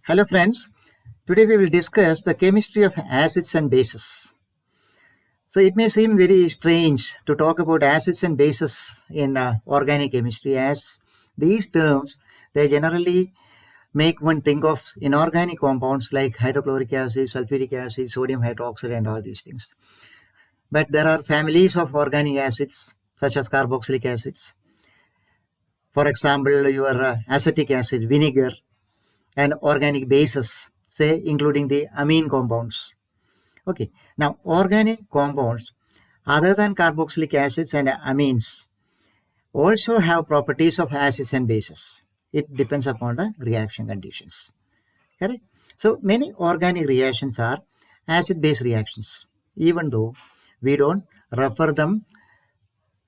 Hello friends, today we will discuss the chemistry of acids and bases. So it may seem very strange to talk about acids and bases in organic chemistry, as these terms they generally make one think of inorganic compounds like hydrochloric acid, sulfuric acid, sodium hydroxide and all these things. But there are families of organic acids such as carboxylic acids. For example, your acetic acid, vinegar, and organic bases, say including the amine compounds. Okay, now organic compounds other than carboxylic acids and amines also have properties of acids and bases. It depends upon the reaction conditions. Correct? So many organic reactions are acid-base reactions, even though we don't refer them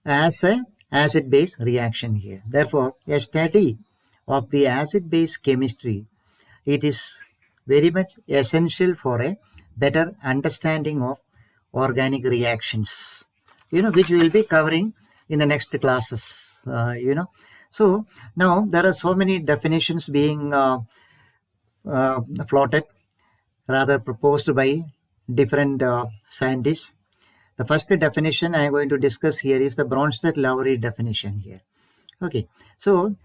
as a acid-base reaction here. Therefore, a study of the acid-base chemistry, it is very much essential for a better understanding of organic reactions, which we will be covering in the next classes, So now there are so many definitions being floated, rather proposed by different scientists. The first definition I am going to discuss here is the Bronsted-Lowry definition here. Okay, so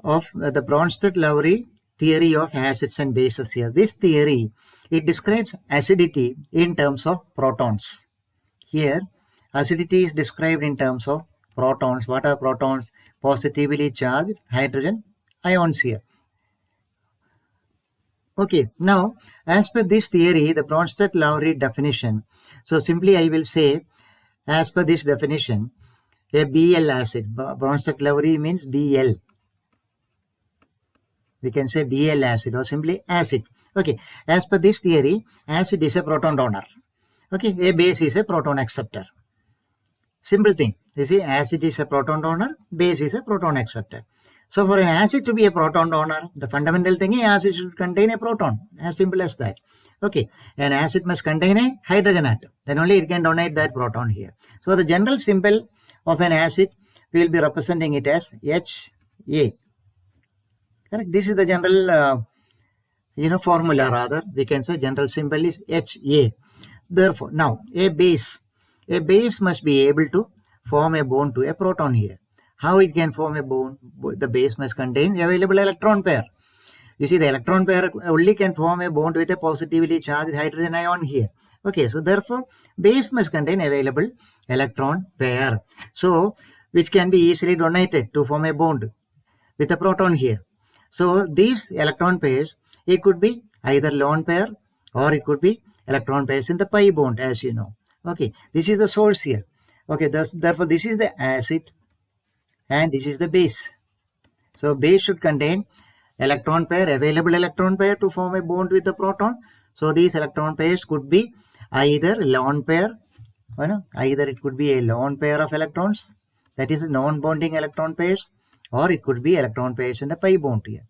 of the Bronsted-Lowry theory of acids and bases here. This theory, it describes acidity in terms of protons. Here, acidity is described in terms of protons. What are protons? Positively charged hydrogen ions here. Okay, now as per this theory, the Bronsted-Lowry definition, so simply I will say, as per this definition, a Bl acid, Bronsted-Lowry means Bl. We can say Bl acid or simply acid. Okay, as per this theory, acid is a proton donor. Okay, a base is a proton acceptor. Simple thing. You see, acid is a proton donor, base is a proton acceptor. So for an acid to be a proton donor, the fundamental thing is acid should contain a proton. As simple as that. Okay, an acid must contain a hydrogen atom. Then only it can donate that proton here. So the general symbol of an acid, we will be representing it as Ha. Correct? This is the general, formula rather. We can say general symbol is Ha. Therefore, now a base must be able to form a bond to a proton here. How it can form a bond? The base must contain available electron pair. You see, the electron pair only can form a bond with a positively charged hydrogen ion here. Okay, so therefore, base must contain available electron pair. So, which can be easily donated to form a bond with a proton here. So, these electron pairs, it could be either lone pair or it could be electron pairs in the pi bond, as you know. Okay, this is the source here. Okay, therefore, this is the acid and this is the base. So base should contain electron pair, available electron pair to form a bond with the proton. So these electron pairs could be either lone pair, either it could be a lone pair of electrons, that is non-bonding electron pairs, or it could be electron pairs in the pi bond here.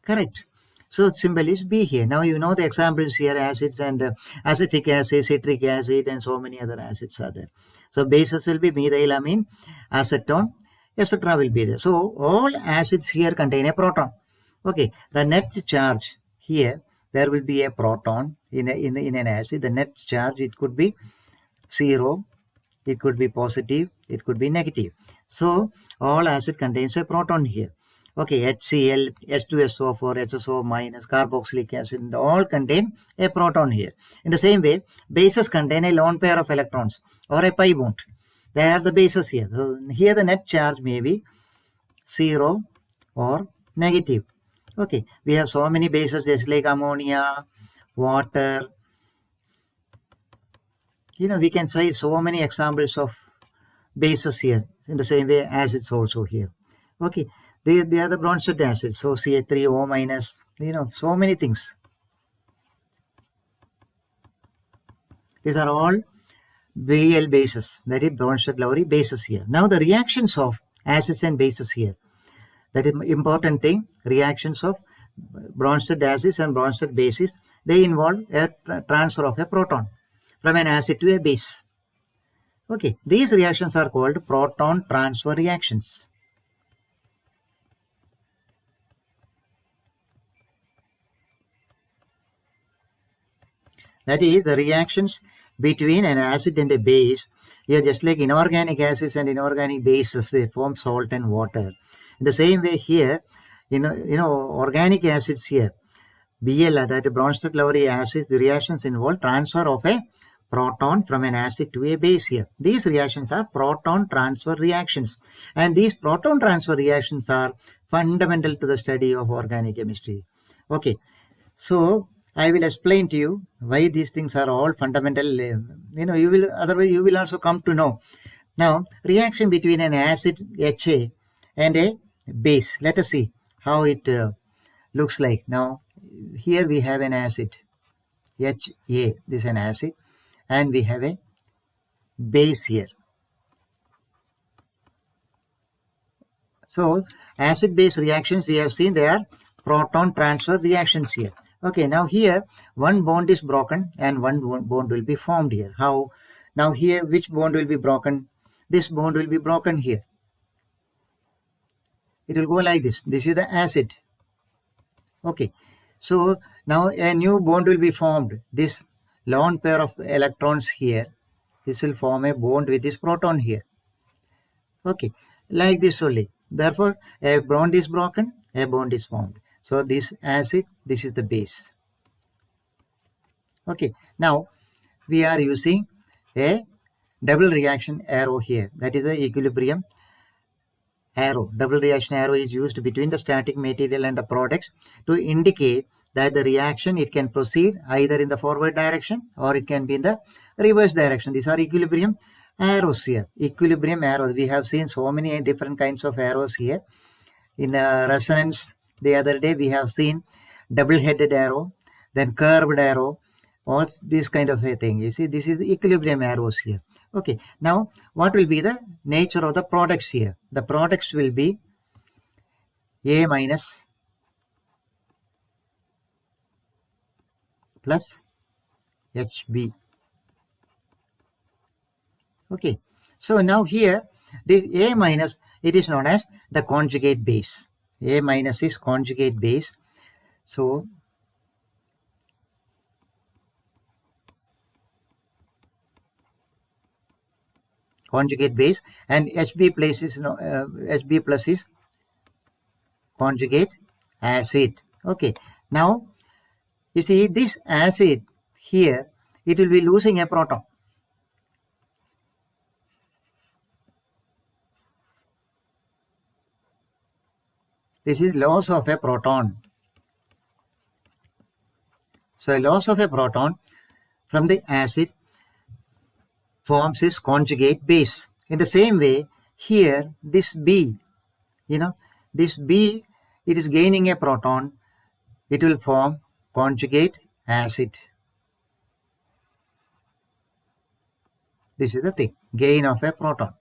Correct. So symbol is B here. Now you know the examples here, acids and acetic acid, citric acid, and so many other acids are there. So bases will be methylamine, acetone, etc. will be there. So all acids here contain a proton. Okay, the net charge here, there will be a proton in an acid. The net charge, it could be 0, it could be positive, it could be negative. So all acid contains a proton here. Okay, HCl, H2SO4, HSO minus, carboxylic acid, all contain a proton here. In the same way, bases contain a lone pair of electrons or a pi bond. They are the bases here. So here the net charge may be 0 or negative. Okay, we have so many bases just like ammonia, water. We can cite so many examples of bases here. In the same way, acids also here. Okay. They are the Bronsted acids, so CH3O minus, so many things. These are all Bl bases, that is Bronsted-Lowry bases here. Now the reactions of acids and bases here, that is important thing, reactions of Bronsted acids and Bronsted bases, they involve a transfer of a proton from an acid to a base. Okay, these reactions are called proton transfer reactions. That is, the reactions between an acid and a base, here just like inorganic acids and inorganic bases, they form salt and water. In the same way here, organic acids here, BL, that Bronsted-Lowry acids, the reactions involve transfer of a proton from an acid to a base here. These reactions are proton transfer reactions. And these proton transfer reactions are fundamental to the study of organic chemistry. Okay, so I will explain to you why these things are all fundamental. Otherwise you will also come to know. Now, reaction between an acid HA and a base. Let us see how it looks like. Now, here we have an acid HA. This is an acid, and we have a base here. So, acid-base reactions, we have seen they are proton transfer reactions here. Okay, now here one bond is broken and one bond will be formed here. How? Now here which bond will be broken? This bond will be broken here. It will go like this. This is the acid. Okay, so now a new bond will be formed. This lone pair of electrons here, this will form a bond with this proton here. Okay, like this only. Therefore, a bond is broken, a bond is formed. So this acid, this is the base. Okay, now we are using a double reaction arrow here. That is the equilibrium arrow. Double reaction arrow is used between the static material and the products to indicate that the reaction, it can proceed either in the forward direction or it can be in the reverse direction. These are equilibrium arrows here. Equilibrium arrows. We have seen so many different kinds of arrows here. In the resonance, the other day we have seen double-headed arrow, then curved arrow, all this kind of a thing. You see, this is the equilibrium arrows here. Okay, now what will be the nature of the products here? The products will be A minus plus HB. Okay, so now here this A minus, it is known as the conjugate base. A minus is conjugate base. So conjugate base, and HB plus is HB plus is conjugate acid. Okay, now you see this acid here, it will be losing a proton. This is loss of a proton. So a loss of a proton from the acid forms its conjugate base. In the same way, here this B, this B, it is gaining a proton, it will form conjugate acid. This is the thing, gain of a proton.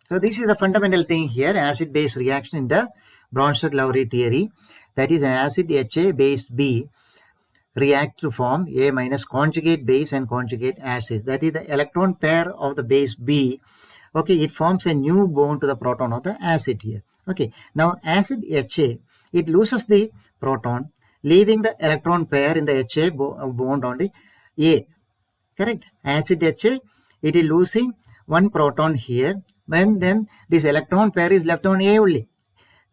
So this is the fundamental thing here, acid-base reaction in the Bronsted-Lowry theory. That is, an acid HA base B react to form A minus conjugate base and conjugate acid. That is the electron pair of the base B. Okay, it forms a new bond to the proton of the acid here. Okay, now acid HA, it loses the proton, leaving the electron pair in the HA bond on the A. Correct? Acid HA, it is losing one proton here, when then this electron pair is left on A only.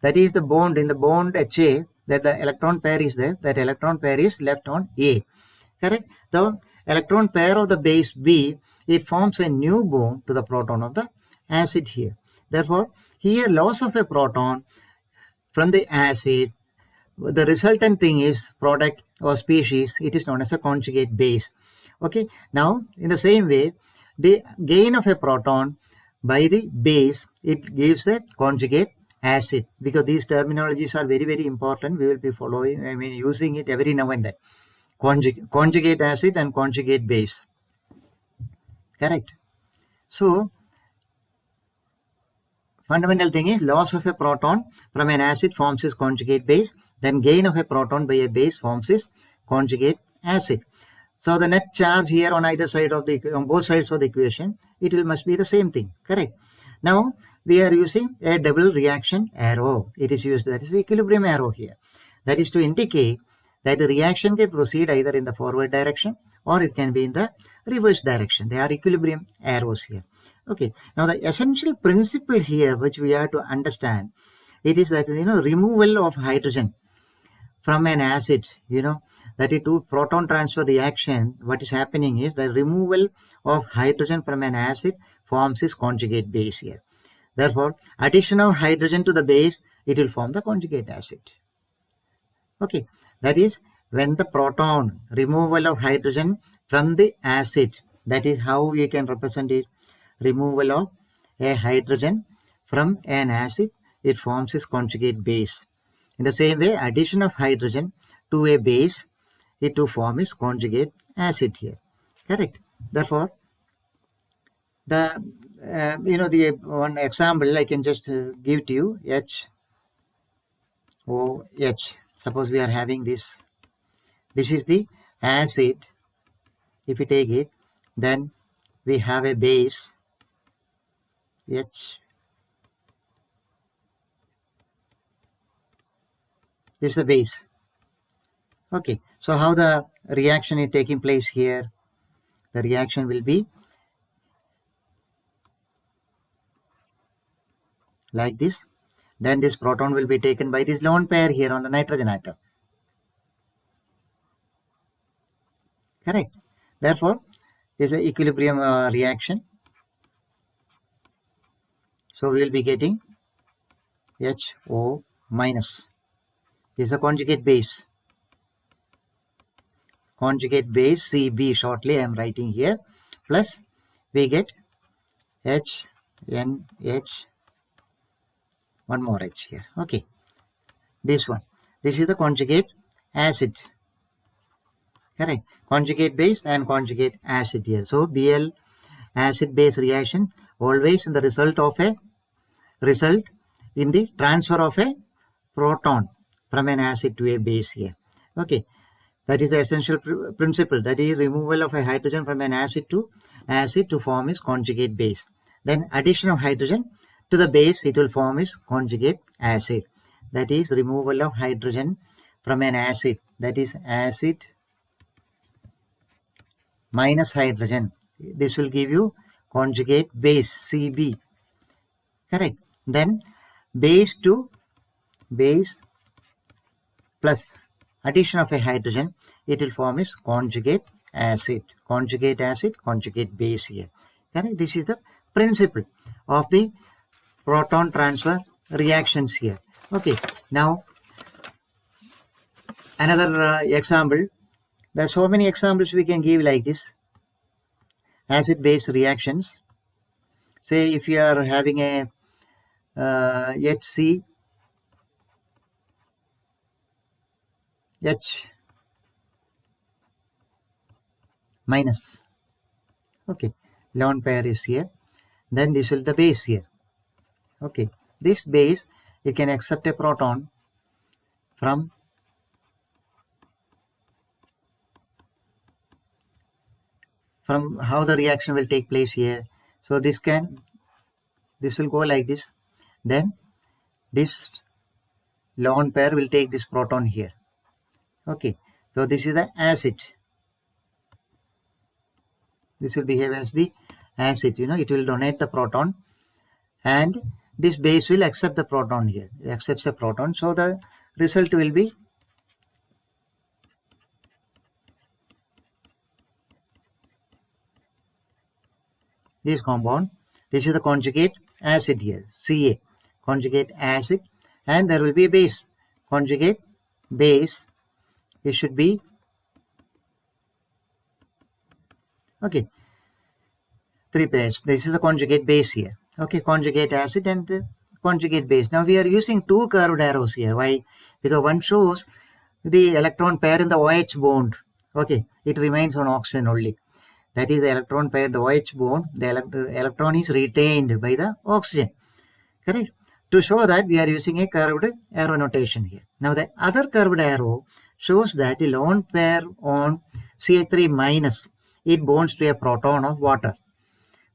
That is the bond in the bond HA, that the electron pair is there, that electron pair is left on A. Correct? The electron pair of the base B, it forms a new bond to the proton of the acid here. Therefore, here loss of a proton from the acid, the resultant thing is product or species, it is known as a conjugate base. Okay, now in the same way, the gain of a proton by the base, it gives a conjugate acid, because these terminologies are very, very important. We will be following, using it every now and then. Conjugate acid and conjugate base. Correct. So, fundamental thing is loss of a proton from an acid forms its conjugate base, then gain of a proton by a base forms its conjugate acid. So the net charge here on either side of on both sides of the equation, it must be the same thing. Correct. Now we are using a double reaction arrow. It is used, that is the equilibrium arrow here. That is to indicate that the reaction can proceed either in the forward direction or it can be in the reverse direction. They are equilibrium arrows here. Okay. Now the essential principle here which we have to understand, it is that removal of hydrogen from an acid, that is to proton transfer reaction. What is happening is the removal of hydrogen from an acid forms its conjugate base here. Therefore, addition of hydrogen to the base, it will form the conjugate acid. Okay, that is when the proton, removal of hydrogen from the acid, that is how we can represent it. Removal of a hydrogen from an acid, it forms its conjugate base. In the same way, addition of hydrogen to a base, it to form its conjugate acid here. Correct. Therefore, the the one example I can just give to you, HOH. Suppose we are having this. This is the acid. If we take it, then we have a base H. This is the base. Okay. So how the reaction is taking place here? The reaction will be like this. Then this proton will be taken by this lone pair here on the nitrogen atom. Correct. Therefore, this is an equilibrium reaction. So we will be getting HO minus. This is a conjugate base. Conjugate base CB shortly I am writing here. Plus we get HNH. One more H here. Okay. This one. This is the conjugate acid. Correct. Conjugate base and conjugate acid here. So Bl acid base reaction always in the result in the transfer of a proton from an acid to a base here. Okay. That is the essential principle. That is removal of a hydrogen from an acid to form its conjugate base. Then addition of hydrogen to the base, it will form its conjugate acid. That is removal of hydrogen from an acid. That is acid minus hydrogen. This will give you conjugate base CB. Correct. Then base to base plus addition of a hydrogen, it will form its conjugate acid. Conjugate acid, conjugate base here. Correct. This is the principle of the proton transfer reactions here. Okay. Now another example. There are so many examples we can give like this. Acid-base reactions. Say if you are having a HC, H minus. Okay. Lone pair is here. Then this will be the base here. Okay. This base, it can accept a proton from how the reaction will take place here. So this will go like this. Then this lone pair will take this proton here. Okay. So this is the acid. This will behave as the acid. It will donate the proton, and this base will accept the proton here. It accepts a proton. So the result will be this compound. This is the conjugate acid here, Ca, conjugate acid, and there will be a base, conjugate base. It should be, okay, 3 pairs. This is the conjugate base here. Okay, conjugate acid and conjugate base. Now we are using 2 curved arrows here. Why? Because one shows the electron pair in the OH bond. Okay, it remains on oxygen only. That is the electron pair, the OH bond, the electron is retained by the oxygen. Correct? To show that, we are using a curved arrow notation here. Now the other curved arrow shows that the lone pair on CH3 minus, it bonds to a proton of water.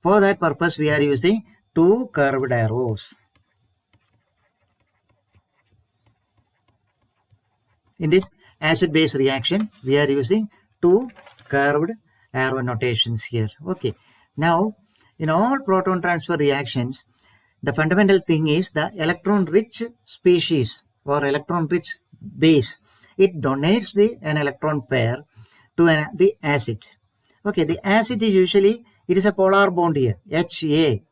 For that purpose, we are using 2 curved arrows. In this acid-base reaction, we are using two curved arrow notations here. Okay. Now, in all proton transfer reactions, the fundamental thing is the electron-rich species or electron-rich base. It donates an electron pair to the acid. Okay, the acid is usually, it is a polar bond here, HA.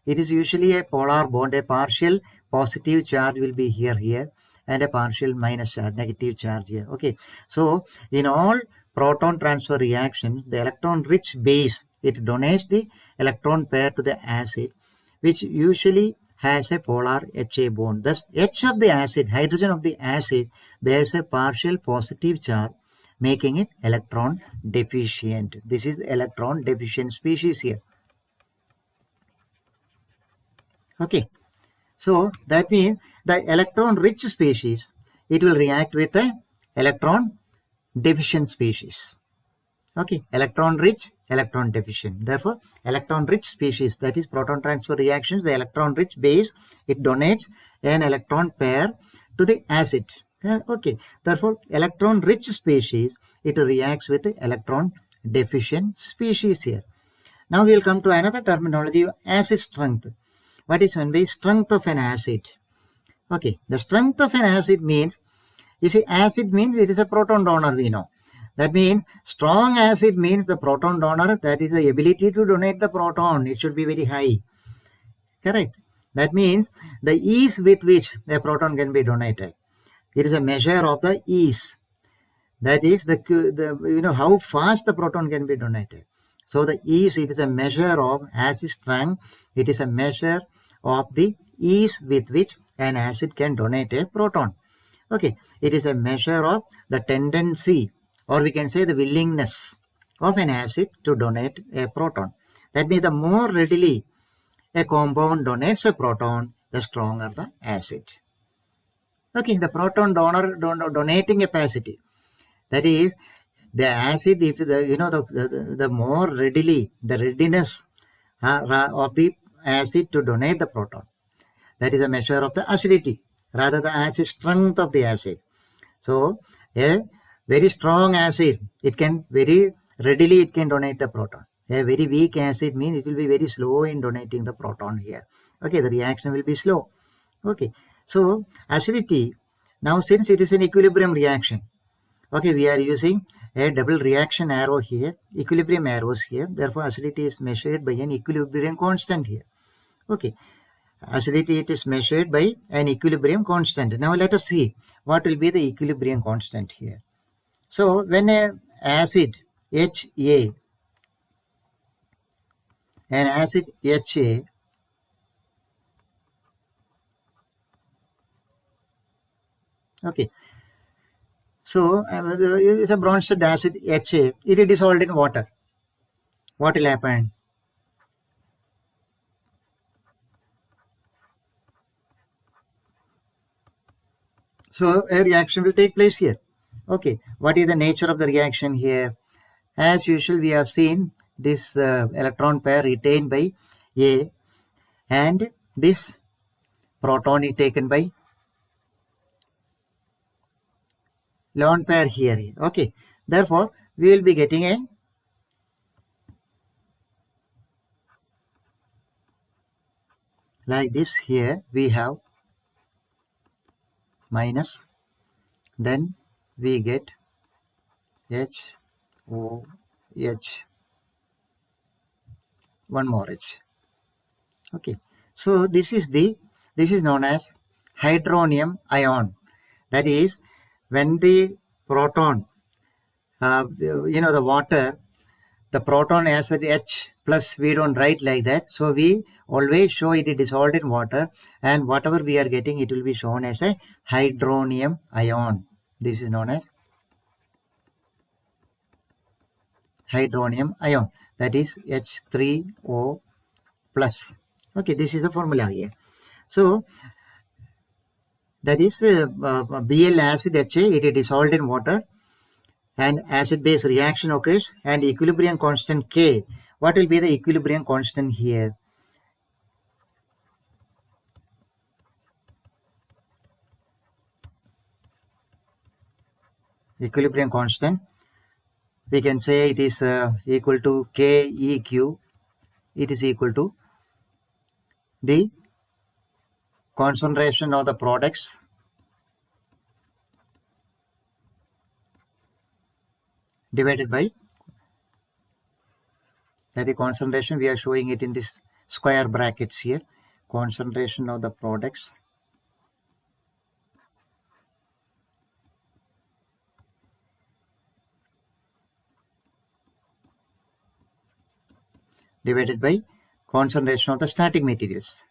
It is usually a polar bond, a partial positive charge will be here, and a partial minus charge, negative charge here. Okay, so in all proton transfer reactions, the electron-rich base, it donates the electron pair to the acid, which usually has a polar HA bond. Thus, H of the acid, hydrogen of the acid, bears a partial positive charge, making it electron deficient. This is electron deficient species here. Okay, so that means the electron-rich species, it will react with the electron deficient species. Okay, electron-rich, electron deficient. Therefore, electron-rich species, that is proton transfer reactions, the electron-rich base, it donates an electron pair to the acid. Okay, therefore, electron-rich species, it reacts with the electron deficient species here. Now we will come to another terminology, acid strength. What is meant by strength of an acid? Okay, the strength of an acid means, you see, acid means it is a proton donor, we know. That means strong acid means the proton donor, that is the ability to donate the proton. It should be very high. Correct. That means the ease with which a proton can be donated. It is a measure of the ease. That is the how fast the proton can be donated. So the ease, it is a measure of acid strength. It is a measure of the ease with which an acid can donate a proton. Okay, it is a measure of the tendency, or we can say the willingness of an acid to donate a proton. That means the more readily a compound donates a proton, the stronger the acid. Okay, the proton donor donating capacity. That is, the acid, if the more readily, the readiness of the acid to donate the proton, that is a measure of the acidity, rather the acid strength of the acid. So, a very strong acid, it can very readily, it can donate the proton. A very weak acid means it will be very slow in donating the proton here. Okay, the reaction will be slow. Okay, so acidity, now since it is an equilibrium reaction, okay, we are using a double reaction arrow here, equilibrium arrows here. Therefore, acidity is measured by an equilibrium constant here. Okay, acidity, it is measured by an equilibrium constant. Now, let us see what will be the equilibrium constant here. So, when an acid HA, an acid HA, okay, so it is a Bronsted acid HA, it is dissolved in water. What will happen? So a reaction will take place here. Okay, what is the nature of the reaction here? As usual, we have seen this electron pair retained by A, and this proton is taken by lone pair here. Okay, therefore, we will be getting a like this here. We have minus, then we get H, O, H, one more H. Okay, so this is known as hydronium ion. That is, when the proton, the water, the proton has an H plus, we don't write like that. So we always show it dissolved in water, and whatever we are getting, it will be shown as a hydronium ion. This is known as hydronium ion. That is H3O plus. Okay, this is the formula here. So that is Bl acid HA, it is dissolved in water, and acid-base reaction occurs, and equilibrium constant K. What will be the equilibrium constant here? equilibrium constant, we can say it is equal to Keq. It is equal to the concentration of the products divided by the concentration. We are showing it in this square brackets here. Concentration of the products divided by concentration of the starting materials.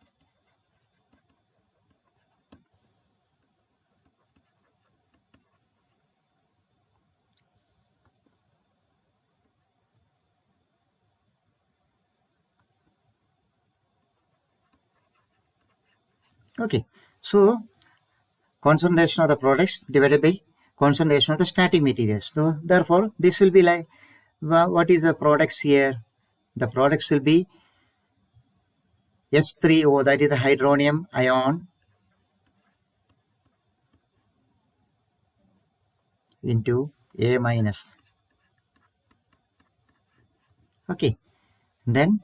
Okay, so concentration of the products divided by concentration of the starting materials. So therefore, this will be like, what is the products here? The products will be H3O, that is the hydronium ion, into A minus. Okay, then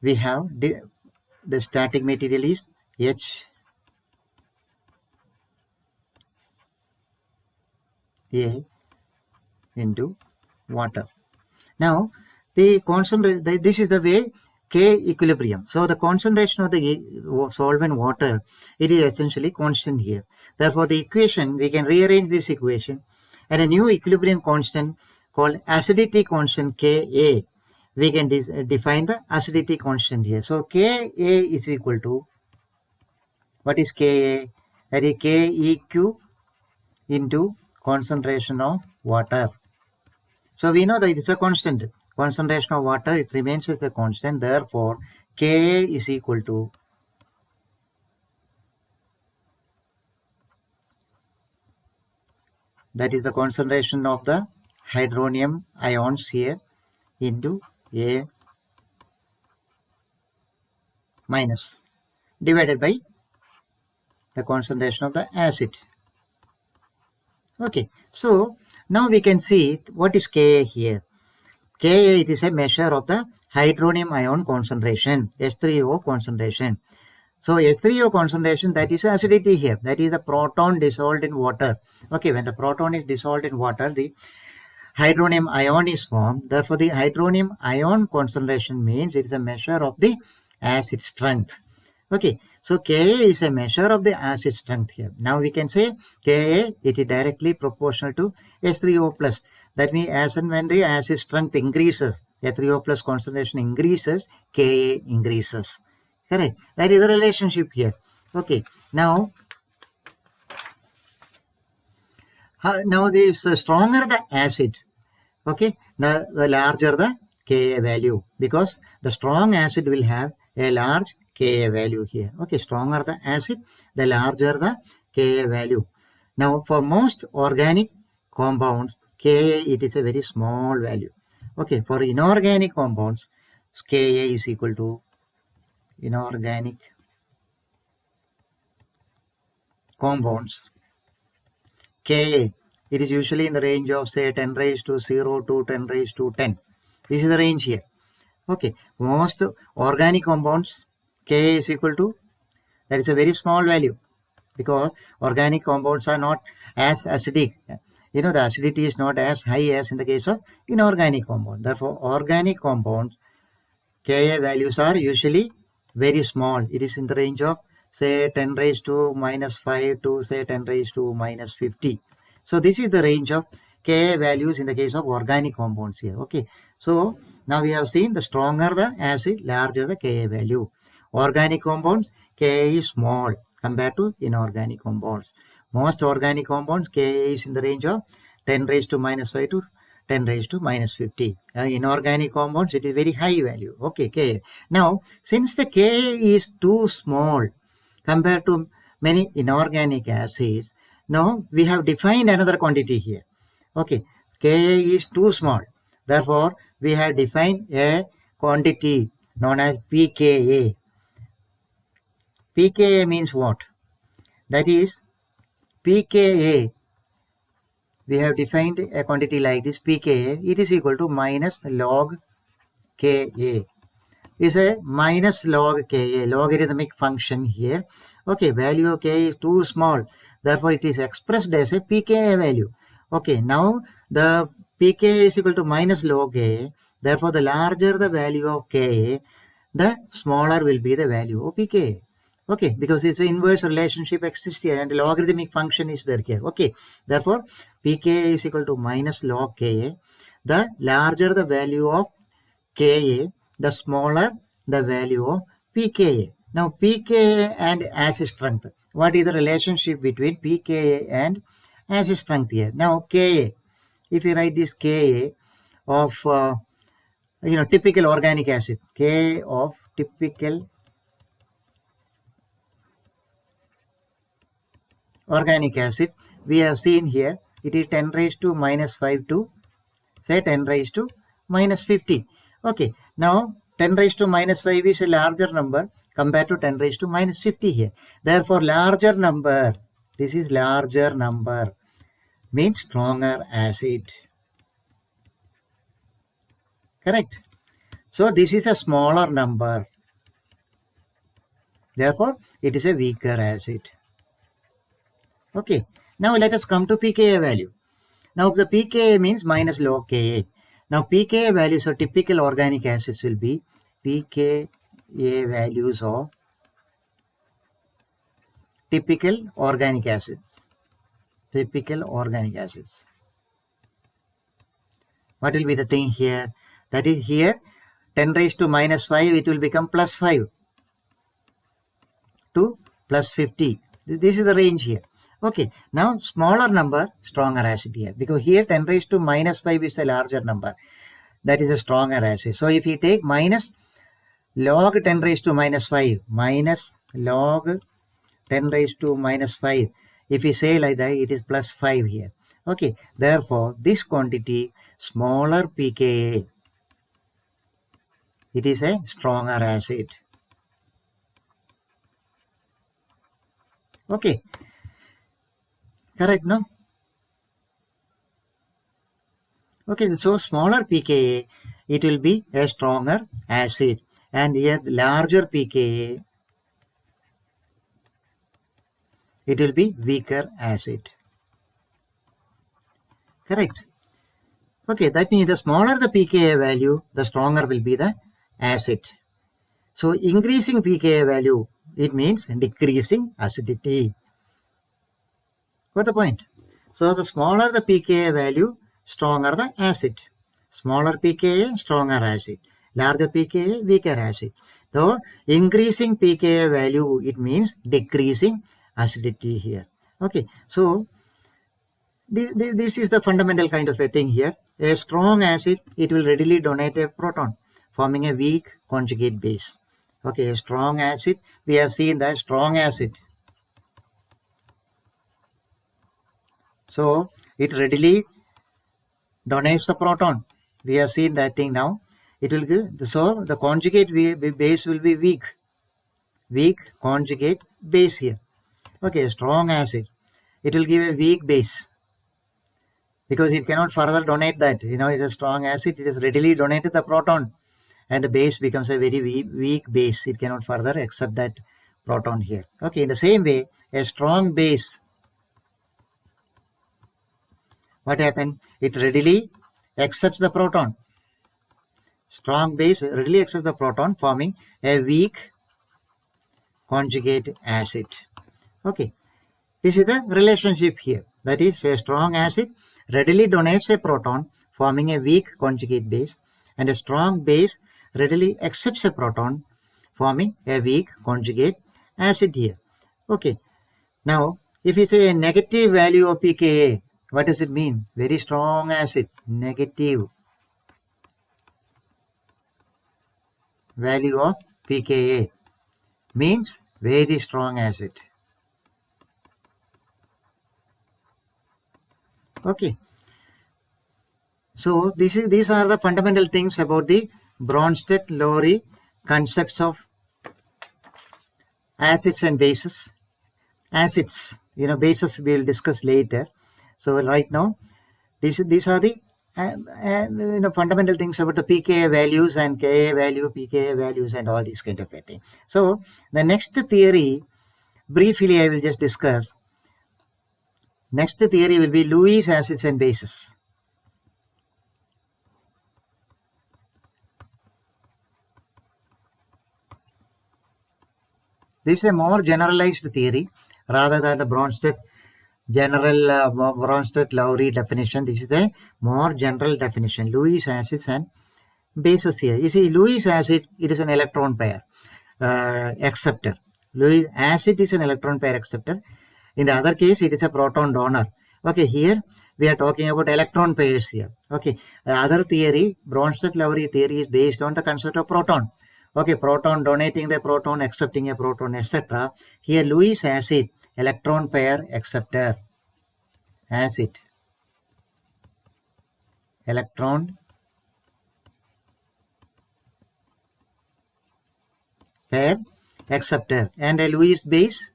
we have the starting material is H A into water. Now the concentration, this is the way K equilibrium. So the concentration of the solvent water, it is essentially constant here. Therefore the equation, we can rearrange this equation, and a new equilibrium constant called acidity constant Ka. We can define the acidity constant here. So Ka is equal to, what is Ka? That is Keq into concentration of water. So we know that it is a constant. Concentration of water, it remains as a constant. Therefore, Ka is equal to that is the concentration of the hydronium ions here into A minus divided by the concentration of the acid. Okay, so now we can see what is Ka here. Ka, it is a measure of the hydronium ion concentration, H3O concentration. So H3O concentration, that is acidity here. That is the proton dissolved in water. Okay, when the proton is dissolved in water, the hydronium ion is formed. Therefore, the hydronium ion concentration means it is a measure of the acid strength. Okay, so Ka is a measure of the acid strength here. Now we can say Ka, it is directly proportional to H3O plus. That means as and when the acid strength increases, H3O plus concentration increases, Ka increases. Correct. That is the relationship here. Okay. Now this stronger the acid, okay, the larger the Ka value, because the strong acid will have a large Ka value here. Okay, stronger the acid, the larger the Ka value. Now for most organic compounds, Ka, it is a very small value. Okay, for inorganic compounds, Ka is equal to inorganic compounds. Ka, it is usually in the range of say 10 raised to 0 to 10 raised to 10. This is the range here. Okay, most organic compounds, Ka is equal to, that is a very small value, because organic compounds are not as acidic. The acidity is not as high as in the case of inorganic compounds. Therefore, organic compounds, Ka values are usually very small. It is in the range of say 10 raised to minus 5 to say 10 raised to minus 50. So this is the range of Ka values in the case of organic compounds here. Okay, so now we have seen the stronger the acid, larger the Ka value. Organic compounds, Ka is small compared to inorganic compounds. Most organic compounds, Ka is in the range of 10 raised to minus 5 to 10 raised to minus 50. Inorganic compounds, it is very high value. Okay, Ka. Now, since the Ka is too small compared to many inorganic acids, now we have defined another quantity here. Okay, Ka is too small. Therefore, we have defined a quantity known as pKa. pKa means what? That is, pKa we have defined a quantity like this pKa. It is equal to minus log Ka. Is a minus log Ka, logarithmic function here. Okay, value of Ka is too small. Therefore, it is expressed as a pKa value. Okay, now the pKa is equal to minus log Ka. Therefore, the larger the value of Ka, the smaller will be the value of pKa. Okay, because it's an inverse relationship exists here and the logarithmic function is there here. Okay, therefore, pKa is equal to minus log Ka. The larger the value of Ka, the smaller the value of pKa. Now, pKa and acid strength. What is the relationship between pKa and acid strength here? Now, Ka, if you write this Ka of typical organic acid, Ka of typical organic acid, we have seen here it is 10 raised to minus 5 to say 10 raised to minus 50. Okay, now 10 raised to minus 5 is a larger number compared to 10 raised to minus 50 here. Therefore, larger number, this is larger number, means stronger acid. Correct? So, this is a smaller number. Therefore, it is a weaker acid. Okay, now let us come to pKa value. Now, the pKa means minus log Ka. Now, pKa values of typical organic acids will be pKa values of typical organic acids. Typical organic acids. What will be the thing here? That is here 10 raised to minus 5, it will become plus 5 to plus 50. This is the range here. Okay, now smaller number, stronger acid here. Because here 10 raised to minus 5 is a larger number. That is a stronger acid. So if you take minus log 10 raised to minus 5, minus log 10 raised to minus 5. If you say like that, it is plus 5 here. Okay, therefore, this quantity, smaller pKa, it is a stronger acid. Okay, correct, no? Okay, so smaller pKa, it will be a stronger acid. And here, larger pKa, it will be weaker acid. Correct. Okay, that means the smaller the pKa value, the stronger will be the acid. So, increasing pKa value, it means decreasing acidity. Got the point? So, the smaller the pKa value, stronger the acid. Smaller pKa, stronger acid. Larger pKa, weaker acid. So, increasing pKa value, it means decreasing acidity here. Okay, so this is the fundamental kind of a thing here. A strong acid, it will readily donate a proton, forming a weak conjugate base. Okay, a strong acid, we have seen that strong acid. So, it readily donates the proton. We have seen that thing now. It will give, so the conjugate base will be weak. Weak conjugate base here. Okay, strong acid. It will give a weak base. Because it cannot further donate that. It is a strong acid. It has readily donated the proton. And the base becomes a very weak base. It cannot further accept that proton here. Okay, in the same way, a strong base. What happened? It readily accepts the proton. Strong base readily accepts the proton, forming a weak conjugate acid. Okay, this is the relationship here. That is, a strong acid readily donates a proton, forming a weak conjugate base, and a strong base readily accepts a proton, forming a weak conjugate acid here. Okay, now if you say a negative value of pKa, what does it mean? Very strong acid, negative value of pKa means very strong acid. Okay, so these are the fundamental things about the Bronsted-Lowry concepts of acids and bases. Acids, bases we will discuss later. So right now, These are the fundamental things about the pKa values and Ka value, pKa values, and all these kind of things. So the next theory, briefly, I will just discuss. Next theory will be Lewis acids and bases. This is a more generalized theory rather than the Bronsted-Lowry definition. This is a more general definition. Lewis acids and bases here. You see, Lewis acid, it is an electron pair acceptor. Lewis acid is an electron pair acceptor. In the other case, it is a proton donor. Okay, here we are talking about electron pairs here. Okay, the other theory, Bronsted-Lowry theory, is based on the concept of proton. Okay, proton donating the proton, accepting a proton, etc. Here, Lewis acid, electron pair acceptor. Acid, electron pair acceptor, and a Lewis base,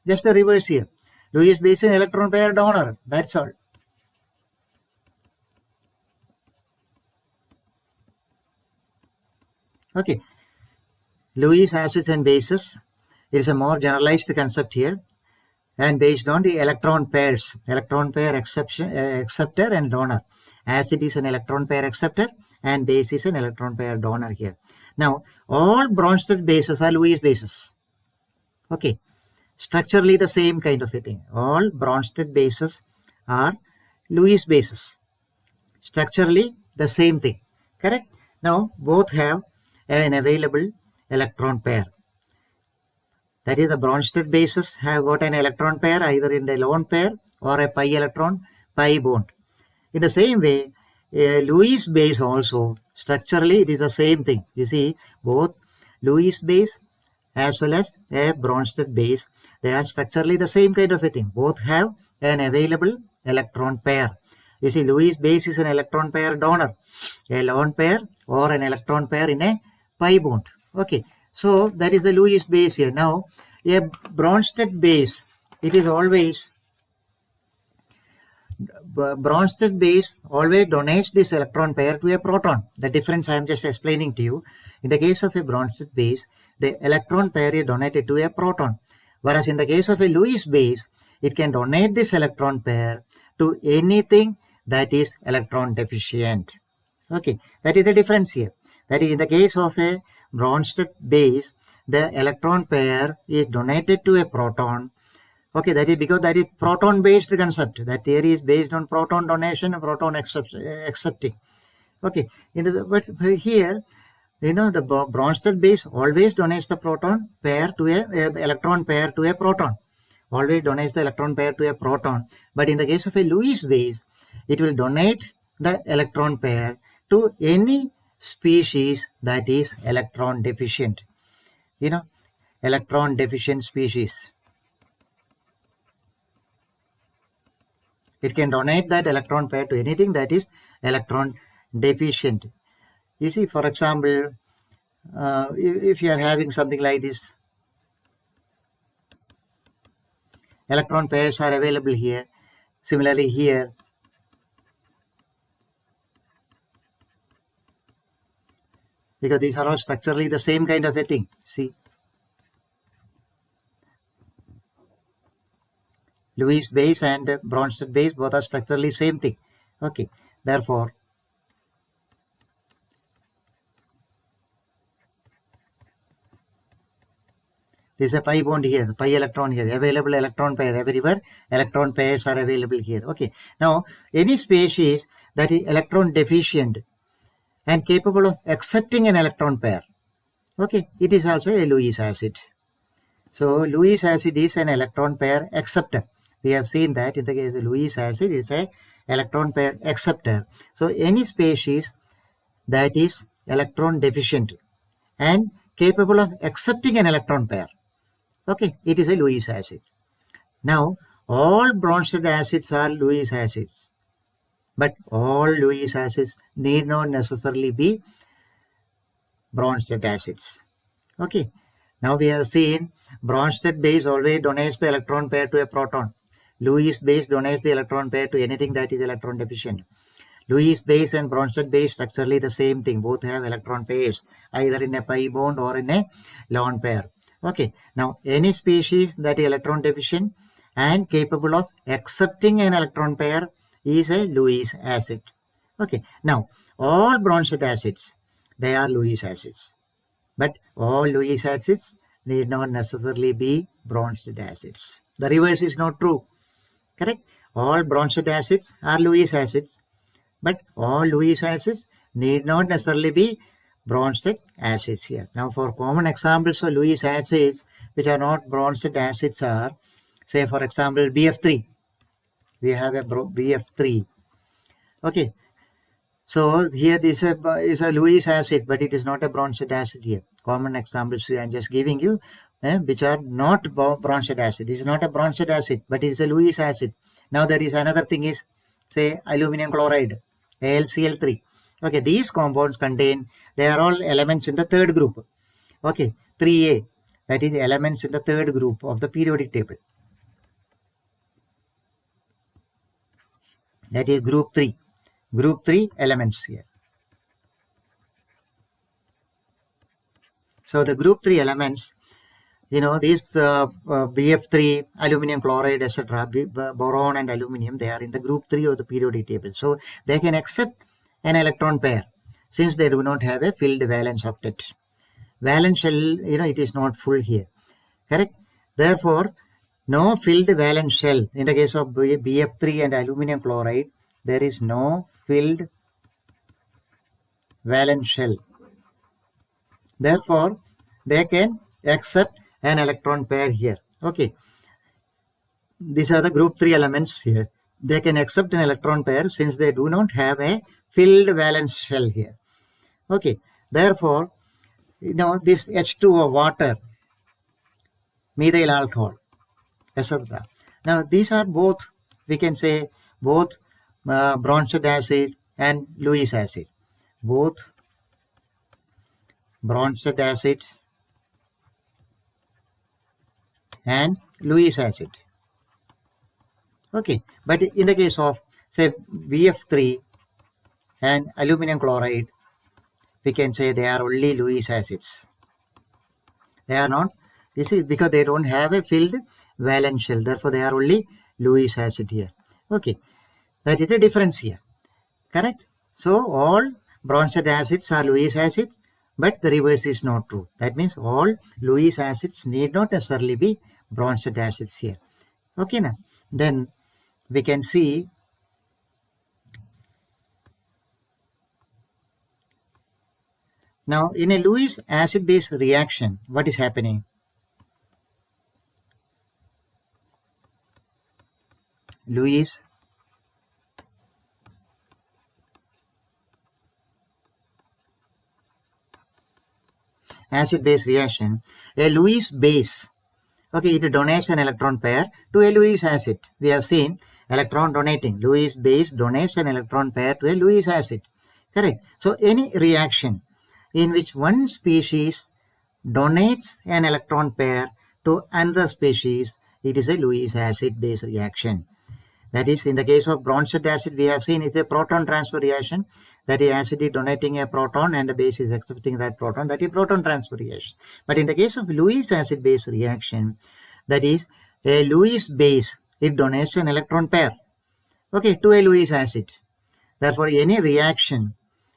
just the reverse here. Lewis base is an electron pair donor. That's all. Okay. Lewis acids and bases is a more generalized concept here, and based on the electron pairs, electron pair acceptor and donor. Acid is an electron pair acceptor and base is an electron pair donor here. Now, all Bronsted bases are Lewis bases. Okay. Structurally the same kind of a thing. All Bronsted bases are Lewis bases. Structurally the same thing. Correct? Now, both have an available electron pair. That is, the Bronsted bases have got an electron pair either in the lone pair or a pi electron, pi bond. In the same way, a Lewis base also, structurally it is the same thing. You see, both Lewis base as well as a Bronsted base, they are structurally the same kind of a thing. Both have an available electron pair. You see, Lewis base is an electron pair donor, a lone pair or an electron pair in a pi bond. Okay, so that is the Lewis base here. Now, a Bronsted base, it is always, Bronsted base always donates this electron pair to a proton. The difference I am just explaining to you. In the case of a Bronsted base, the electron pair is donated to a proton. Whereas in the case of a Lewis base, it can donate this electron pair to anything that is electron deficient. Okay, that is the difference here. That is, in the case of a Bronsted base, the electron pair is donated to a proton. Okay, that is because that is proton-based concept. That theory is based on proton donation and proton accepting. Okay, but here, the Bronsted base always donates the proton pair to a electron pair to a proton. Always donates the electron pair to a proton. But in the case of a Lewis base, it will donate the electron pair to any species that is electron deficient. Electron deficient species. It can donate that electron pair to anything that is electron deficient. You see, for example, if you are having something like this, electron pairs are available here. Similarly here, because these are all structurally the same kind of a thing. See, Lewis base and Bronsted base both are structurally same thing. Okay, therefore, there is a pi bond here, pi electron here, available electron pair everywhere. Electron pairs are available here. Okay, now any species that is electron deficient and capable of accepting an electron pair, okay, it is also a Lewis acid. So Lewis acid is an electron pair acceptor. We have seen that in the case of Lewis acid is a electron pair acceptor. So any species that is electron deficient and capable of accepting an electron pair, okay, it is a Lewis acid. Now, all Bronsted acids are Lewis acids, but all Lewis acids need not necessarily be Bronsted acids. Okay, now we have seen Bronsted base always donates the electron pair to a proton. Lewis base donates the electron pair to anything that is electron deficient. Lewis base and Bronsted base structurally the same thing. Both have electron pairs, either in a pi bond or in a lone pair. Okay. Now, any species that is electron deficient and capable of accepting an electron pair is a Lewis acid. Okay. Now, all Bronsted acids, they are Lewis acids. But all Lewis acids need not necessarily be Bronsted acids. The reverse is not true. Correct? All Bronsted acids are Lewis acids. But all Lewis acids need not necessarily be Bronsted acids here. Now, for common examples of Lewis acids which are not Bronsted acids are, say for example, BF3. We have a BF3. Okay. So here this is a Lewis acid, but it is not a Bronsted acid here. Common examples I am just giving you, which are not Bronsted acid. This is not a Bronsted acid, but it is a Lewis acid. Now there is another thing is, say, aluminum chloride, AlCl3. Okay, these compounds contain, they are all elements in the third group. Okay, 3A, that is elements in the third group of the periodic table. That is group 3. Group 3 elements here. So the group 3 elements, you know, these BF3, aluminum chloride, etc., boron and aluminum, they are in the group 3 of the periodic table. So they can accept an electron pair since they do not have a filled valence octet. Valence shell, you know, it is not full here. Correct? Therefore, no filled valence shell. In the case of BF3 and aluminum chloride, there is no filled valence shell. Therefore, they can accept an electron pair here. Okay. These are the group 3 elements here. They can accept an electron pair since they do not have a filled valence shell here. Okay. Therefore, you know, this H2O water, methyl alcohol, etc. Now, these are both, we can say, both Bronsted acid and Lewis acid. Both Bronsted acid and Lewis acid. Okay, but in the case of, say, BF3 and aluminum chloride, we can say they are only Lewis acids. They are not, this is because they don't have a filled valence shell. Therefore, they are only Lewis acid here. Okay, that is the difference here. Correct? So, all Bronsted acids are Lewis acids, but the reverse is not true. That means all Lewis acids need not necessarily be Bronsted acids here. Okay, now then we can see now in a Lewis acid-base reaction, what is happening? Lewis acid-base reaction, a Lewis base, okay, it donates an electron pair to a Lewis acid. We have seen electron donating. Lewis base donates an electron pair to a Lewis acid. Correct. So any reaction in which one species donates an electron pair to another species, it is a Lewis acid-base reaction. That is, in the case of Bronsted acid, we have seen it's a proton transfer reaction. That is, acid is donating a proton and the base is accepting that proton. That is proton transfer reaction. But in the case of Lewis acid-base reaction, that is, a Lewis base, it donates an electron pair, okay, to a Lewis acid. Therefore, any reaction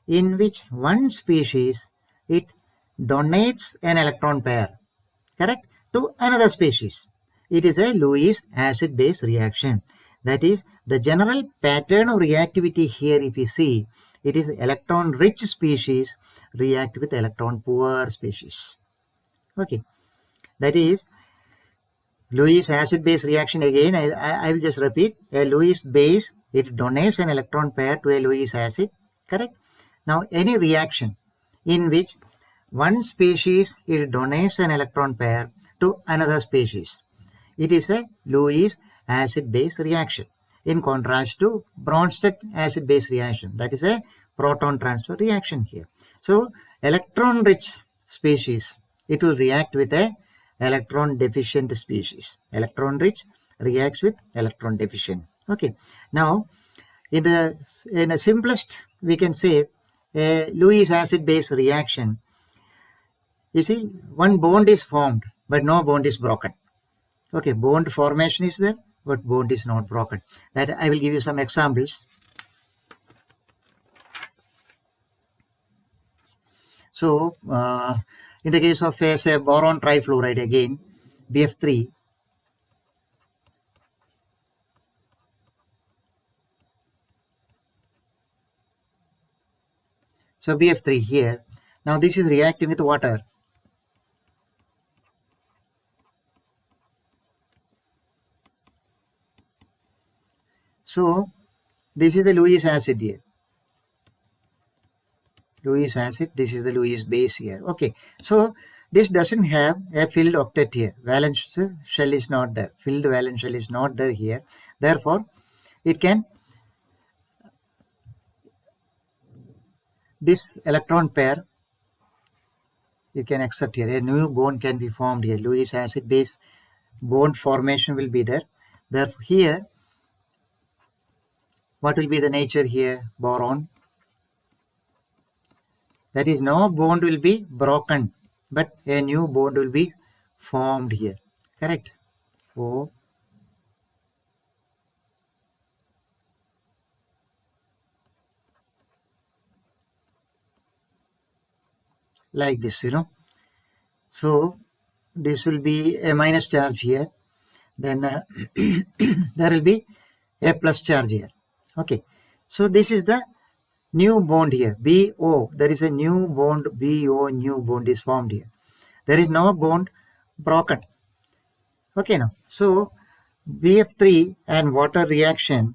in which one species, it donates an electron pair, correct, to another species, it is a Lewis acid-base reaction. That is, the general pattern of reactivity here, if you see, it is electron-rich species react with electron-poor species. Okay, that is, Lewis acid-base reaction again, I will just repeat, a Lewis base, it donates an electron pair to a Lewis acid, correct? Now, any reaction in which one species, it donates an electron pair to another species, it is a Lewis acid-base reaction. In contrast to Bronsted acid-base reaction, that is a proton transfer reaction here. So, electron-rich species, it will react with a electron-deficient species. Electron-rich reacts with electron deficient. Okay, now in the simplest we can say a Lewis acid base reaction. You see, one bond is formed but no bond is broken. Okay, bond formation is there but bond is not broken. That I will give you some examples. So in the case of say boron trifluoride, again BF3, so BF3 here. Now this is reacting with water. So this is the Lewis acid here. Lewis acid, this is the Lewis base here. Okay, so this doesn't have a filled octet here. Valence shell is not there. Filled valence shell is not there here. Therefore, it can, this electron pair, you can accept here. A new bond can be formed here. Lewis acid base bond formation will be there. Therefore, here, what will be the nature here? Boron. That is, no bond will be broken, but a new bond will be formed here. Correct? O. Like this, you know. So this will be a minus charge here. Then there will be a plus charge here. Okay. So this is the new bond here, BO. There is a new bond, BO, new bond is formed here. There is no bond broken. Okay, now. So BF3 and water reaction,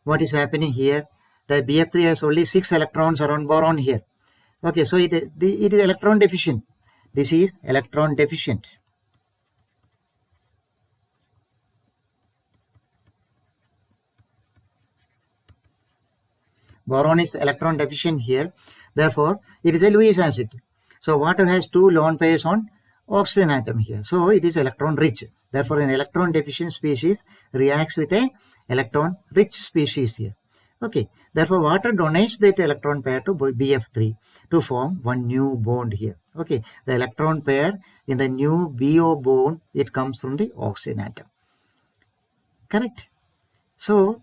what is happening here? The BF3 has only 6 electrons around boron here. Okay, so it is electron deficient. This is electron deficient. Boron is electron deficient here. Therefore, it is a Lewis acid. So water has 2 lone pairs on oxygen atom here. So it is electron rich. Therefore, an electron deficient species reacts with a electron rich species here. Okay. Therefore, water donates that electron pair to BF3 to form one new bond here. Okay. The electron pair in the new BO bond, it comes from the oxygen atom. Correct? So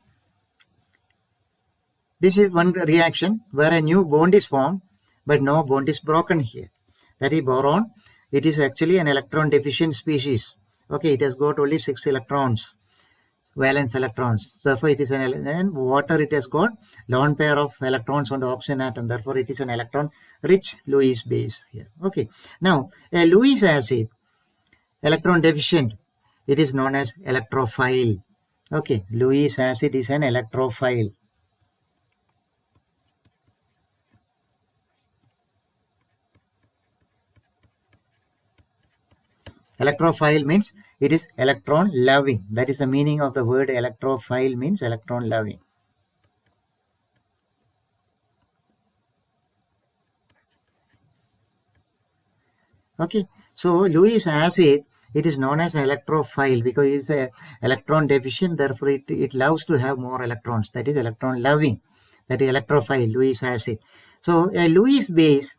this is one reaction where a new bond is formed, but no bond is broken here. That is boron. It is actually an electron deficient species. Okay, it has got only 6 electrons, valence electrons. Therefore, it is and water, it has got lone pair of electrons on the oxygen atom. Therefore, it is an electron rich Lewis base here. Okay. Now, a Lewis acid, electron deficient, it is known as electrophile. Okay, Lewis acid is an electrophile. Electrophile means it is electron loving. That is the meaning of the word electrophile, means electron loving. Okay, so Lewis acid, it is known as electrophile because it is a electron deficient. Therefore, it loves to have more electrons. That is electron loving. That is electrophile, Lewis acid. So a Lewis base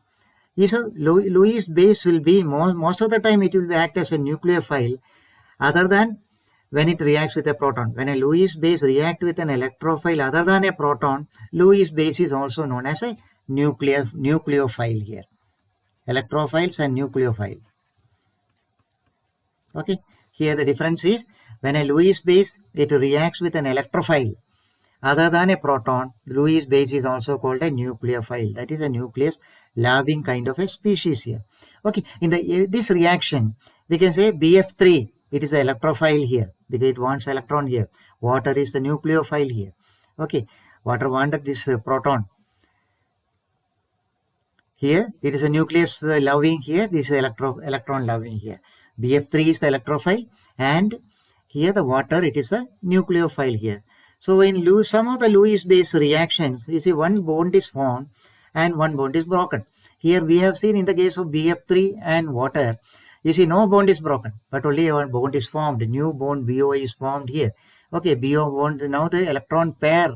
is a Lewis base will be most of the time it will act as a nucleophile, other than when it reacts with a proton. When a Lewis base reacts with an electrophile other than a proton, Lewis base is also known as a nucleophile here. Electrophiles and nucleophile. Okay, here the difference is when a Lewis base, it reacts with an electrophile other than a proton, Lewis base is also called a nucleophile. That is a nucleus loving kind of a species here. Okay, in this reaction, we can say BF3, it is an electrophile here because it wants electron here. Water is the nucleophile here. Okay, water wanted this proton. Here, it is a nucleus loving here. This is electron loving here. BF3 is the electrophile, and here the water, it is a nucleophile here. So in some of the Lewis base reactions, you see one bond is formed and one bond is broken. Here we have seen in the case of BF3 and water, You see, no bond is broken, but only one bond is formed. New bond BO is formed here. Okay, BO bond. Now the electron pair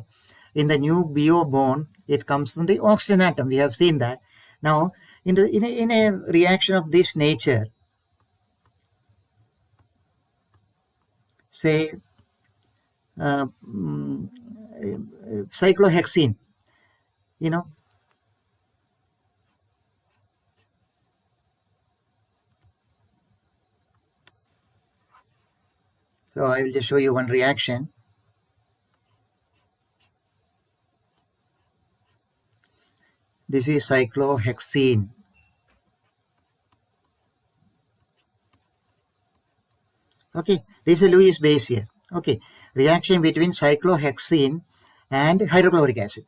in the new BO bond, it comes from the oxygen atom. We have seen that. Now, in a reaction of this nature, say cyclohexene, you know. So I will just show you one reaction. This is cyclohexene. Okay, this is a Lewis base here. Okay, reaction between cyclohexene and hydrochloric acid.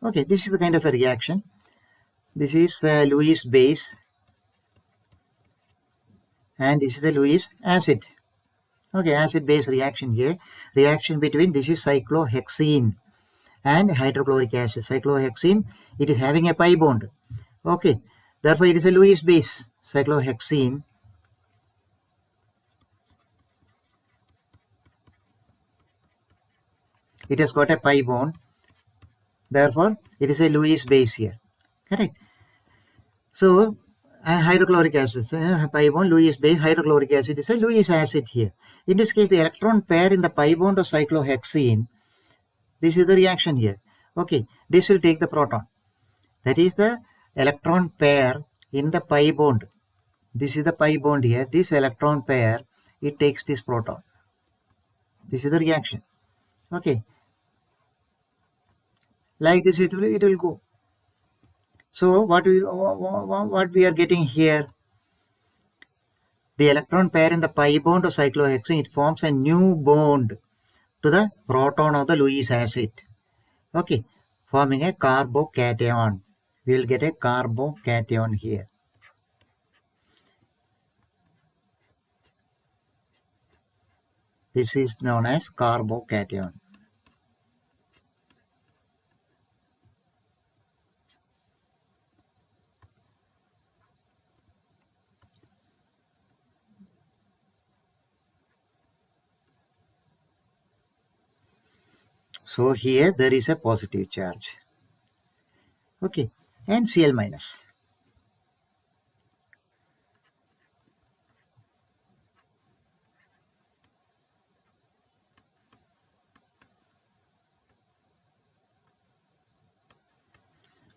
Okay, this is the kind of a reaction. This is the Lewis base and this is the Lewis acid. Okay, acid-base reaction here. Reaction between this is cyclohexene and hydrochloric acid. Cyclohexene, it is having a pi bond. Okay, therefore it is a Lewis base. Cyclohexene. It has got a pi bond. Therefore, it is a Lewis base here. Correct. So, hydrochloric acid, pi bond, Lewis base, hydrochloric acid is a Lewis acid here. In this case, the electron pair in the pi bond of cyclohexene, this is the reaction here. Okay, this will take the proton. That is the electron pair in the pi bond. This is the pi bond here. This electron pair, it takes this proton. This is the reaction. Okay. Like this, it will go. So what we are getting here, the electron pair in the pi bond of cyclohexene, it forms a new bond to the proton of the Lewis acid. Okay, forming a carbocation. We will get a carbocation here. This is known as carbocation. So here there is a positive charge. Okay, and Cl minus.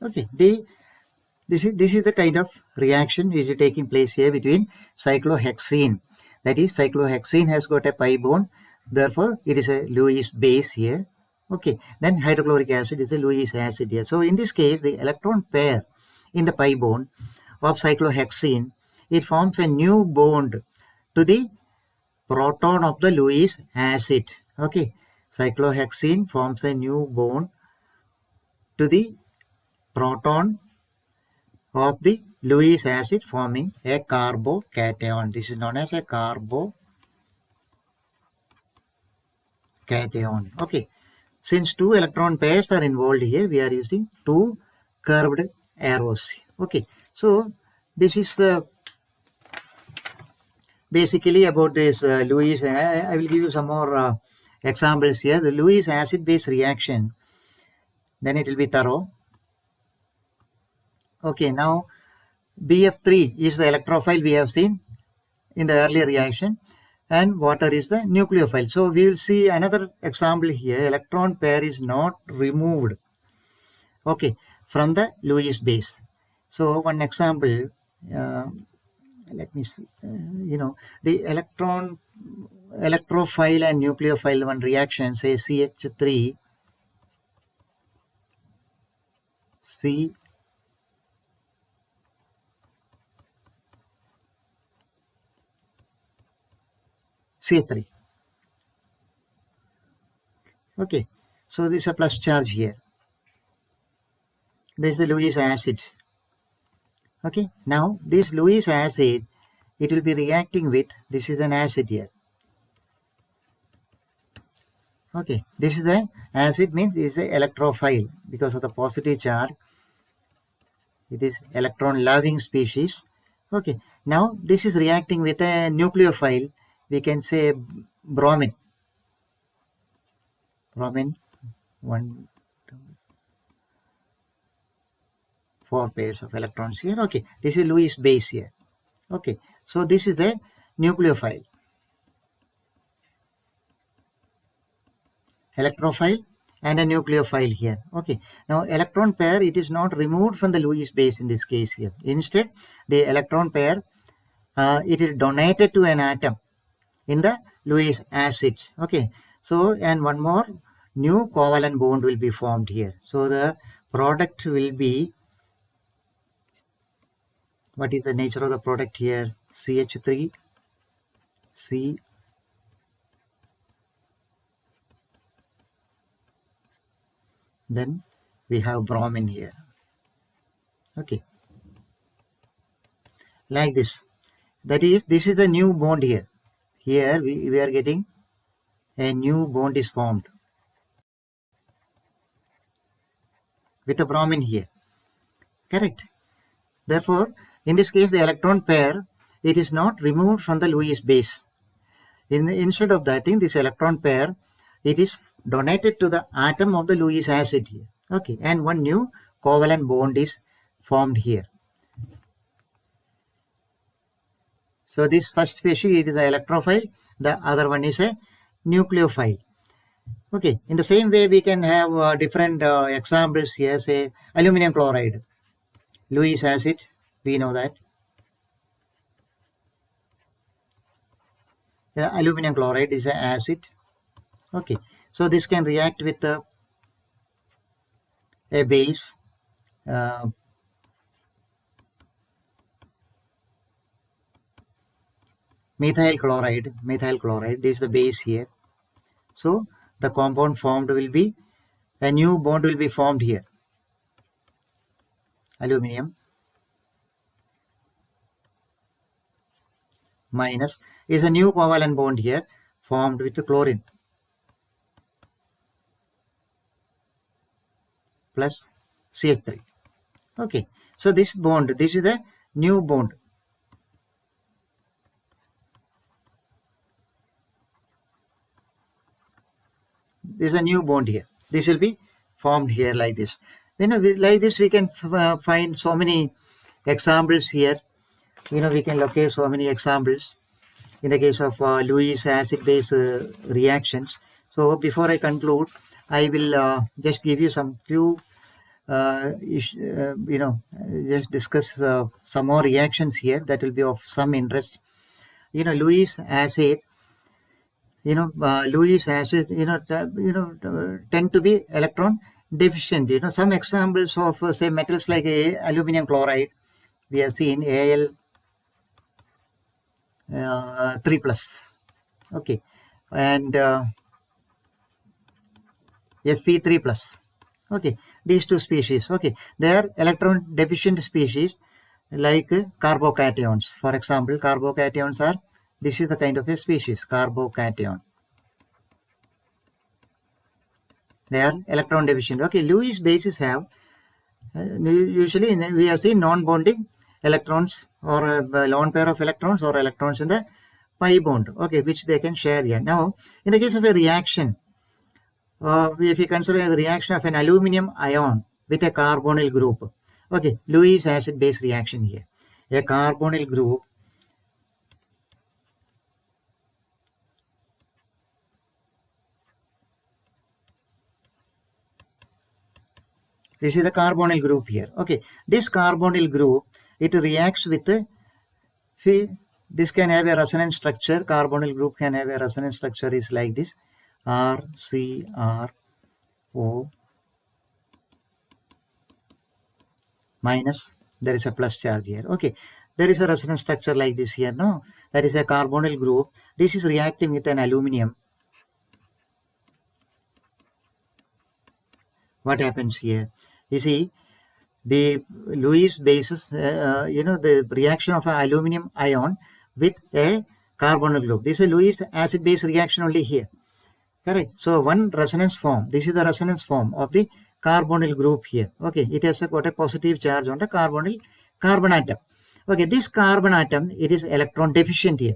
Okay, this is the kind of reaction which is taking place here between cyclohexene. That is, cyclohexene has got a pi bond, therefore it is a Lewis base here. Okay, then hydrochloric acid is a Lewis acid here. So in this case, the electron pair in the pi bond of cyclohexene, it forms a new bond to the proton of the Lewis acid. Okay, cyclohexene forms a new bond to the proton of the Lewis acid, forming a carbocation. This is known as a carbocation. Okay. Since two electron pairs are involved here, we are using two curved arrows. Okay. So this is basically about this Lewis. I will give you some more examples here. The Lewis acid-base reaction. Then it will be thorough. Okay. Now BF3 is the electrophile we have seen in the earlier reaction, and water is the nucleophile. So we will see another example here. Electron pair is not removed, okay, from the Lewis base. So one example, let me see, the electrophile and nucleophile one reaction, say CH3 C3. Okay, so this is a plus charge here. This is the Lewis acid. Okay, now this Lewis acid, it will be reacting with, this is an acid here. Okay, this is the acid means is a electrophile because of the positive charge. It is electron loving species. Okay, now this is reacting with a nucleophile. We can say bromine. Bromine, 4 pairs of electrons here. Okay, this is Lewis base here. Okay, so this is a nucleophile. Electrophile and a nucleophile here. Okay, now electron pair, it is not removed from the Lewis base in this case here. Instead, the electron pair, it is donated to an atom in the Lewis acids. Okay, so and one more new covalent bond will be formed here. So the product will be, what is the nature of the product here? CH3, C, then we have bromine here. Okay, like this. That is, this is a new bond here. Here we are getting a new bond is formed with a bromine here. Correct. Therefore, in this case, the electron pair, it is not removed from the Lewis base. Instead of that thing, this electron pair, it is donated to the atom of the Lewis acid here. Okay, and one new covalent bond is formed here. So this first species, it is an electrophile. The other one is a nucleophile. Okay, in the same way, we can have different examples here. Say aluminum chloride, Lewis acid. We know that. Aluminum chloride is an acid. Okay, so this can react with a base. Methyl chloride, this is the base here. So the compound formed will be, a new bond will be formed here. Aluminium minus is a new covalent bond here formed with the chlorine plus CH3. Okay, so this bond, this is the new bond. This is a new bond here. This will be formed here like this. Like this, we can find so many examples here. We can locate so many examples in the case of Lewis acid-base reactions. So before I conclude, I will just give you some few, just discuss some more reactions here that will be of some interest. Lewis acids. Lewis acids, tend to be electron deficient. Some examples of say metals like aluminum chloride, we have seen Al 3 plus. Okay, and Fe3 plus. Okay, these two species. Okay, they are electron deficient species like carbocations. For example, carbocations are, this is the kind of a species, carbocation. They are electron deficient. Okay, Lewis bases have, usually we have seen non-bonding electrons or a lone pair of electrons or electrons in the pi bond, okay, which they can share here. Now, in the case of a reaction, if you consider a reaction of an aluminum ion with a carbonyl group, okay, Lewis acid base reaction here. A carbonyl group this is the carbonyl group here. Okay, this carbonyl group, it reacts with this can have a resonance structure. Carbonyl group can have a resonance structure is like this, RCRO minus, there is a plus charge here. Okay, there is a resonance structure like this here. No, that is a carbonyl group. This is reacting with an aluminum. What happens here? You see, the Lewis bases, the reaction of an aluminum ion with a carbonyl group. This is a Lewis acid base reaction only here. Correct. So one resonance form. This is the resonance form of the carbonyl group here. Okay, it has got a positive charge on the carbon atom. Okay, this carbon atom, it is electron deficient here.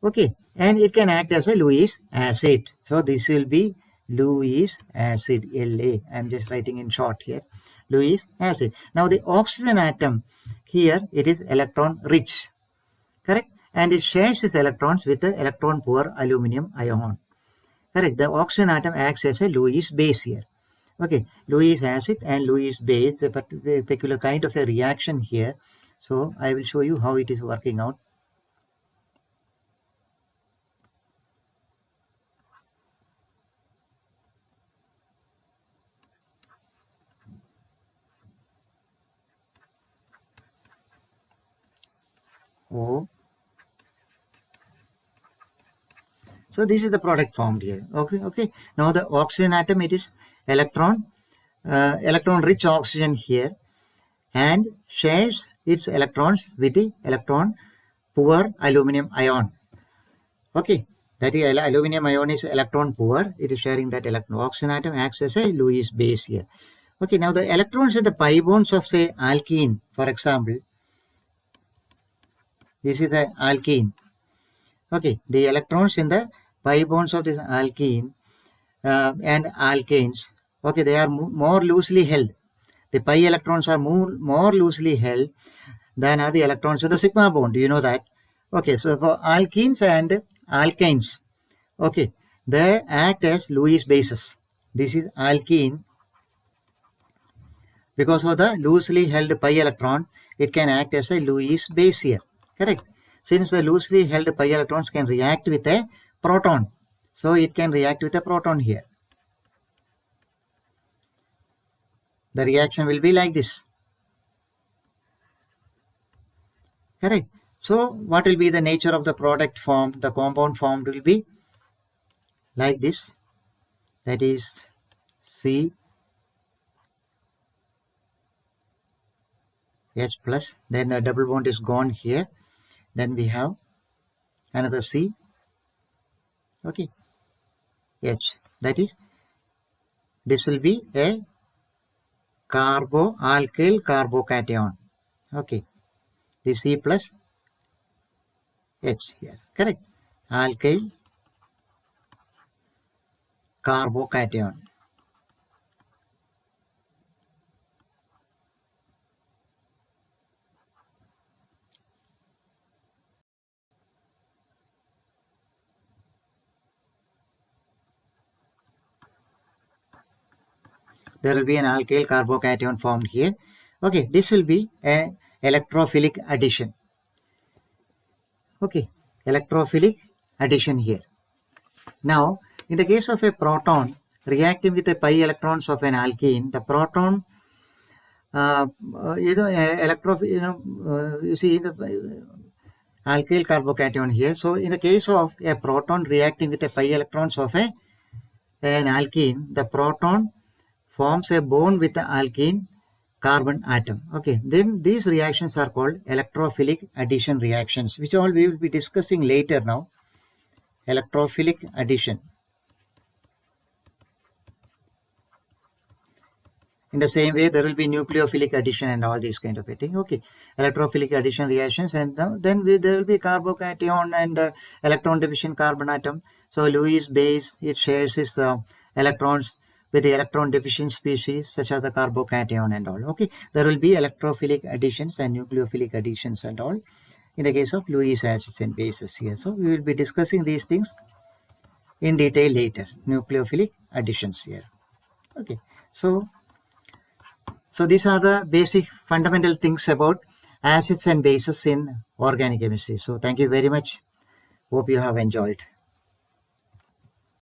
Okay, and it can act as a Lewis acid. So this will be Lewis acid, La. I'm just writing in short here. Lewis acid. Now the oxygen atom here, it is electron rich. Correct? And it shares its electrons with the electron poor aluminum ion. Correct. The oxygen atom acts as a Lewis base here. Okay, Lewis acid and Lewis base, a peculiar kind of a reaction here. So I will show you how it is working out. Oh. So this is the product formed here. Okay. Now the oxygen atom, it is electron rich oxygen here, and shares its electrons with the electron poor aluminum ion. Okay, that is aluminum ion is electron poor. It is sharing that electron. Oxygen atom acts as a Lewis base here. Okay, now the electrons in the pi bonds of, say, alkene, for example. This is the alkene. Okay, the electrons in the pi bonds of this alkene and alkanes, okay, they are more loosely held. The pi electrons are more loosely held than are the electrons in the sigma bond. Do you know that? Okay, so for alkenes and alkynes, okay, they act as Lewis bases. This is alkene. Because of the loosely held pi electron, it can act as a Lewis base here. Correct? Since the loosely held pi electrons can react with a proton, so it can react with a proton here. The reaction will be like this. Correct? So what will be the nature of the product formed? The compound formed will be like this. That is C H plus. Then a double bond is gone here. Then we have another C. Okay. H. That is, this will be a alkyl carbocation. Okay. The C plus H here. Correct. Alkyl carbocation. There will be an alkyl carbocation formed here. Okay, this will be an electrophilic addition. Okay, electrophilic addition here. Now, in the case of a proton reacting with the pi electrons of an alkene, the proton, you see the alkyl carbocation here. So, in the case of a proton reacting with the pi electrons of an alkene, the proton forms a bond with the alkene carbon atom. Okay, then these reactions are called electrophilic addition reactions, which all we will be discussing later now. Electrophilic addition. In the same way, there will be nucleophilic addition and all these kind of a thing. Okay, electrophilic addition reactions, and then there will be carbocation and electron deficient carbon atom. So Lewis base, it shares its electrons with the electron deficient species such as the carbocation and all. Okay, there will be electrophilic additions and nucleophilic additions and all in the case of Lewis acids and bases here. So we will be discussing these things in detail later. Nucleophilic additions here. Okay, so these are the basic fundamental things about acids and bases in organic chemistry. So thank you very much. Hope you have enjoyed.